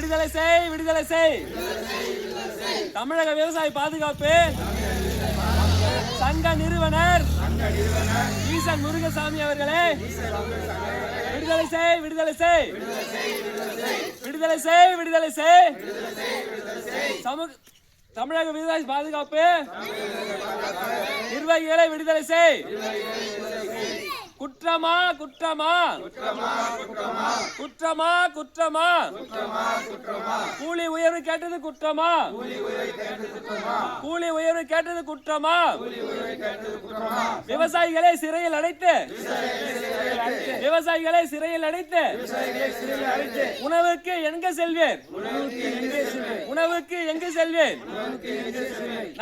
விடுதலை செய், விடுதலை செய். தமிழக விவசாய பாதுகாப்பு சங்க நிறுவனர் ஈசன் முருகசாமி அவர்களே, விடுதலை செய், விடுதலை செய், விடுதலை செய், விடுதலை செய். தமிழக விவசாய பாதுகாப்பு நிர்வாகிகளை விடுதலை செய். குற்றமா குற்றமா குற்றமா குற்றமா கூலி உயர்வு கேட்டது குற்றமா? கூலி உயர்வு கேட்டது குற்றமா? விவசாயிகளை சிறையில் அடைத்து விவசாயிகளை சிறையில் அடைத்து உணவுக்கு எங்க செல்வேன்? உணவுக்கு எங்கு செல்வேன்?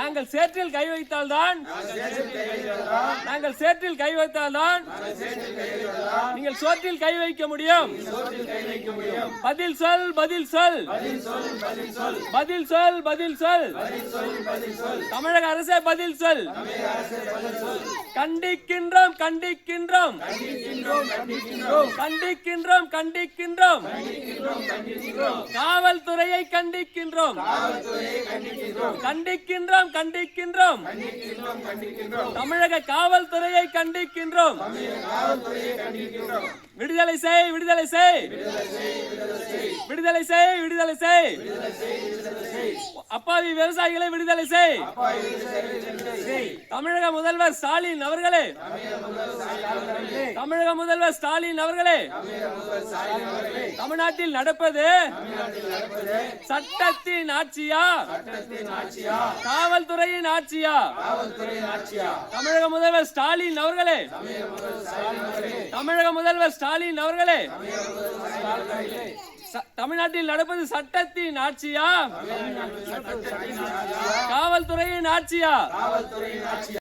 நாங்கள் சேற்றில் கை வைத்தால்தான் நாங்கள் சேற்றில் கை வைத்தால்தான் நீங்கள் சோற்றில் கை வைக்க முடியும். பதில் சொல், பதில் சொல், பதில் சொல், பதில் சொல். தமிழக அரசே பதில் சொல். கண்டிக்கின்றோம், கண்டிக்கின்றோம், கண்டிக்கின்றோம், கண்டிக்கின்றோம். காவல்துறையை கண்டிக்கின்றோம், கண்டிக்கின்றோம், கண்டிக்கின்றோம். தமிழக காவல்துறையை கண்டிக்கின்றோம். விடுதலை செய், விடுதலை செய், விடுதலை செய், விடுதலை செய். அப்பாவி விவசாயிகளை விடுதலை செய். தமிழக முதல்வர் ஸ்டாலின் அவர்களே, தமிழக முதல்வர் ஸ்டாலின் அவர்களே, தமிழ்நாட்டில் நடப்பது சட்டத்தின் ஆட்சியா, காவல்துறையின் ஆட்சியா? தமிழக முதல்வர் ஸ்டாலின் அவர்களே, தமிழக முதல்வர் ஸ்டாலின் அவர்களே, தமிழ்நாட்டில் நடப்பது சட்டத்தின் ஆட்சியா, காவல்துறையின் ஆட்சியா?